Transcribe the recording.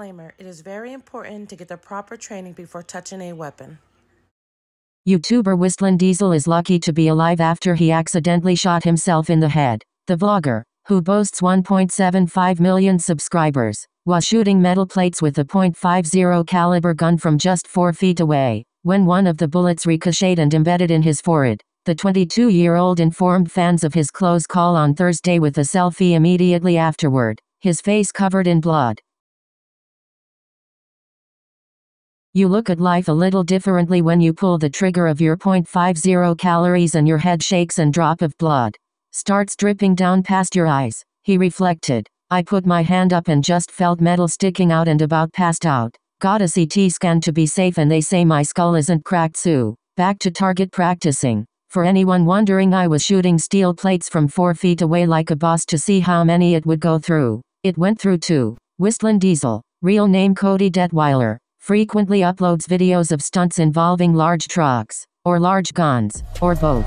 Disclaimer: it is very important to get the proper training before touching a weapon. YouTuber Whistlindiesel is lucky to be alive after he accidentally shot himself in the head. The vlogger, who boasts 1.75 million subscribers, was shooting metal plates with a .50 caliber gun from just 4 feet away, when one of the bullets ricocheted and embedded in his forehead. The 22-year-old informed fans of his close call on Thursday with a selfie immediately afterward, his face covered in blood. You look at life a little differently when you pull the trigger of your .50 calories and your head shakes and drop of blood starts dripping down past your eyes, he reflected. I put my hand up and just felt metal sticking out and about passed out. Got a CT scan to be safe and they say my skull isn't cracked, so back to target practicing. For anyone wondering, I was shooting steel plates from 4 feet away like a boss to see how many it would go through. It went through too. Whistlindiesel, real name Cody Detweiler, frequently uploads videos of stunts involving large trucks, or large guns, or both.